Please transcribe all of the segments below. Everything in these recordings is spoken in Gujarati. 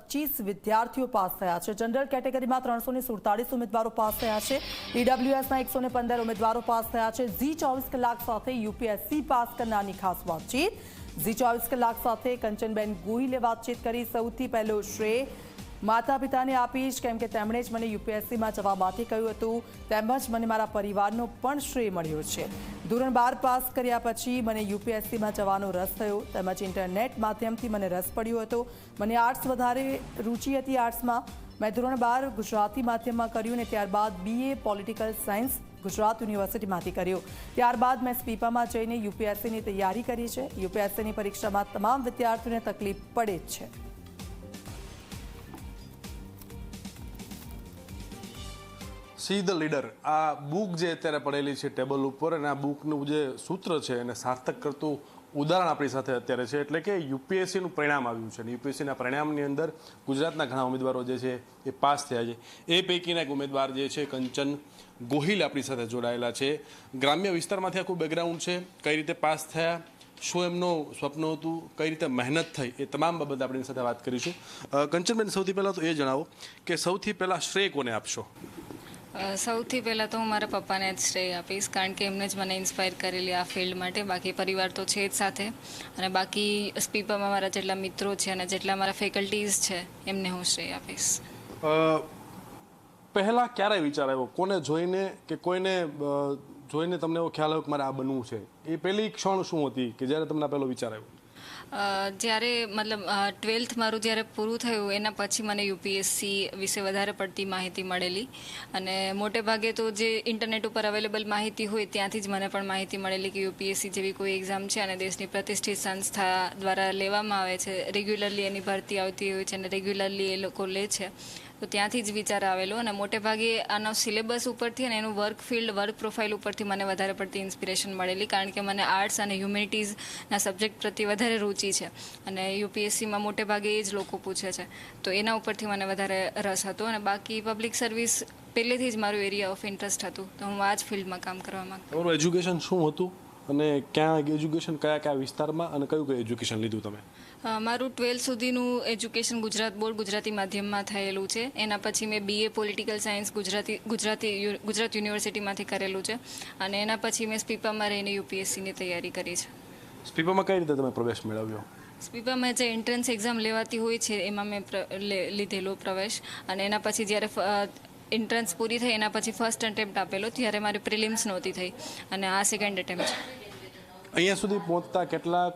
25 વિદ્યાર્થીઓ પાસ થયા છે। જનરલ કેટેગરીમાં 347 ઉમેદવારો પાસ થયા છે। ઈડબ્લ્યુએસના 115 ઉમેદવારો પાસ થયા છે। ઝી 24 કલાક સાથે યુપીએસસી પાસ કરનારની ખાસ વાતચીત। ઝી 24 કલાક સાથે કંચનબેન ગોહિલે વાતચીત કરી। સૌથી પહેલો શ્રેય માતા પિતાને આપીશ, કેમ કે તેમણે જ મને યુપીએસસીમાં જવા માટે કહ્યું હતું, તેમજ મને મારા પરિવારનો પણ શ્રેય મળ્યો છે। ધોરણ 12 પાસ કર્યા પછી મને યુપીએસસીમાં જવાનો રસ થયો, તેમજ ઇન્ટરનેટ માધ્યમથી મને રસ પડ્યો હતો। મને આર્ટ્સ વધારે રુચિ હતી। આર્ટ્સમાં મેં ધોરણ 12 ગુજરાતી માધ્યમમાં કર્યું અને ત્યારબાદ બીએ પોલિટિકલ સાયન્સ ગુજરાત યુનિવર્સિટીમાંથી કર્યો। ત્યારબાદ મેં સ્પીપામાં જઈને યુપીએસસીની તૈયારી કરી છે। યુપીએસસીની પરીક્ષામાં તમામ વિદ્યાર્થીઓને તકલીફ પડે જ છે। સી ધ લીડર આ બુક જે અત્યારે પડેલી છે ટેબલ ઉપર, અને આ બુકનું જે સૂત્ર છે એને સાર્થક કરતું ઉદાહરણ આપણી સાથે અત્યારે છે, એટલે કે યુપીએસસીનું પરિણામ આવ્યું છે અને યુપીએસસીના પરિણામની અંદર ગુજરાતના ઘણા ઉમેદવારો જે છે એ પાસ થયા છે। એ પૈકીના એક ઉમેદવાર જે છે કંચન ગોહિલ આપણી સાથે જોડાયેલા છે। ગ્રામ્ય વિસ્તારમાંથી આખું બેકગ્રાઉન્ડ છે, કઈ રીતે પાસ થયા, શું એમનું સ્વપ્ન હતું, કઈ રીતે મહેનત થઈ, એ તમામ બાબત આપણી સાથે વાત કરીશું। કંચનબેન, સૌથી પહેલાં તો એ જણાવો કે સૌથી પહેલાં શ્રેય કોને આપશો? સૌથી પહેલાં તો હું મારા પપ્પાને જ શ્રેય આપીશ, કારણ કે એમને જ મને ઇન્સ્પાયર કરેલી આ ફિલ્ડ માટે। બાકી પરિવાર તો છે જ સાથે, અને બાકી સ્પીપામાં મારા જેટલા મિત્રો છે અને જેટલા મારા ફેકલ્ટીઝ છે એમને હું શ્રેય આપીશ। પહેલાં ક્યારે વિચાર આવ્યો, કોને જોઈને કે કોઈને જોઈને તમને એવો ખ્યાલ આવ્યો કે મારે આ બનવું છે? એ પહેલી ક્ષણ શું હતી કે જ્યારે તમને પહેલો વિચાર આવ્યો? જ્યારે મતલબ 12th મારું જ્યારે પૂરું થયું એના પછી મને યુપીએસસી વિશે વધારે પડતી માહિતી મળેલી, અને મોટે ભાગે તો જે ઇન્ટરનેટ ઉપર અવેલેબલ માહિતી હોય ત્યાંથી જ મને પણ માહિતી મળેલી કે યુપીએસસી જેવી કોઈ એક્ઝામ છે અને દેશની પ્રતિષ્ઠિત સંસ્થા દ્વારા લેવામાં આવે છે। રેગ્યુલરલી એની ભરતી આવતી હોય છે અને રેગ્યુલરલી એ લોકો લે છે, તો ત્યાંથી જ વિચાર આવેલો। અને મોટે ભાગે આનો સિલેબસ ઉપરથી અને એનું વર્ક ફિલ્ડ, વર્ક પ્રોફાઇલ ઉપરથી મને વધારે પડતી ઇન્સ્પિરેશન મળેલી, કારણ કે મને આર્ટ્સ અને હ્યુમેનિટીઝના સબ્જેક્ટ પ્રત્યે વધારે રુચિ છે અને યુપીએસસીમાં મોટે ભાગે એ જ લોકો પૂછે છે, તો એના ઉપરથી મને વધારે રસ હતો। અને બાકી પબ્લિક સર્વિસ પહેલેથી જ મારું એરિયા ઓફ ઇન્ટરેસ્ટ હતું, તો હું આ જ ફિલ્ડમાં કામ કરવા માંગતી। તમારું એજ્યુકેશન શું હતું અને ક્યાં એજ્યુકેશન, કયા વિસ્તારમાં અને કયું એજ્યુકેશન લીધું તમે? મારું 12th સુધીનું એજ્યુકેશન ગુજરાત બોર્ડ ગુજરાતી માધ્યમમાં થયેલું છે। એના પછી મેં બીએ પોલિટિકલ સાયન્સ ગુજરાત યુનિવર્સિટીમાંથી કરેલું છે, અને એના પછી મેં સ્પીપામાં રહીને યુપીએસસીની તૈયારી કરી છે। સ્પીપામાં કઈ રીતે તમે પ્રવેશ મેળવ્યો? સ્પીપામાં જે એન્ટ્રન્સ એક્ઝામ લેવાતી હોય છે એમાં મેં લીધેલો પ્રવેશ, અને એના પછી જ્યારે એન્ટ્રન્સ પૂરી થઈ એના પછી ફર્સ્ટ અટેમ્પ્ટ આપેલો, ત્યારે મારી પ્રિલિમ્સ નહોતી થઈ અને આ સેકન્ડ અટેમ્પ્ટ છે। અહીંયા સુધી પહોંચતા કેટલાક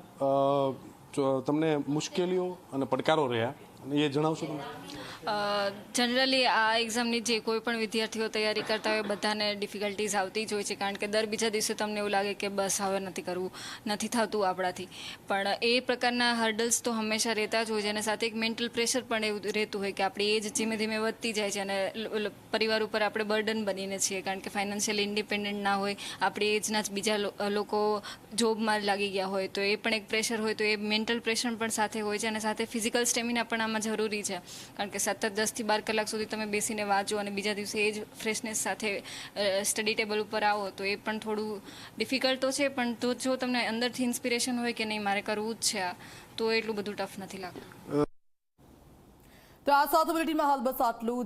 તમને મુશ્કેલીઓ અને પડકારો રહ્યા, અને એ જણાવશો તમે? જનરલી આ એક્ઝામની જે કોઈ પણ વિદ્યાર્થીઓ તૈયારી કરતા હોય બધાને ડિફિકલ્ટીઝ આવતી જ હોય છે, કારણ કે દર બીજા દિવસે તમને એવું લાગે કે બસ હવે નથી કરવું, નથી થતું આપણાથી, પણ એ પ્રકારના હર્ડલ્સ તો હંમેશા રહેતા જ હોય છે। અને સાથે એક મેન્ટલ પ્રેશર પણ એવું રહેતું હોય કે આપણી એજ ધીમે ધીમે વધતી જાય છે અને પરિવાર ઉપર આપણે બર્ડન બનીને છીએ, કારણ કે ફાઇનાન્શિયલી ઇન્ડિપેન્ડન્ટ ના હોય, આપણી એજના જ બીજા લોકો જોબમાં લાગી ગયા હોય, તો એ પણ એક પ્રેશર હોય, તો એ મેન્ટલ પ્રેશર પણ સાથે હોય છે। અને સાથે ફિઝિકલ સ્ટેમિના પણ આમાં જરૂરી છે, કારણ કે સતત 10 થી 12 કલાક સુધી તમે બેસીને વાંચો અને બીજા દિવસે એ જ ફ્રેશનેસ સાથે સ્ટડી ટેબલ ઉપર આવો, તો એ પણ થોડું ડિફિકલ્ટ તો છે, પણ તો જો તમને અંદરથી ઇન્સ્પિરેશન હોય કે નહીં મારે કરવું જ છે આ, તો એટલું બધું ટફ નથી લાગતું। તો આ સાથે બુલેટિનમાં હાલ બસ આટલું।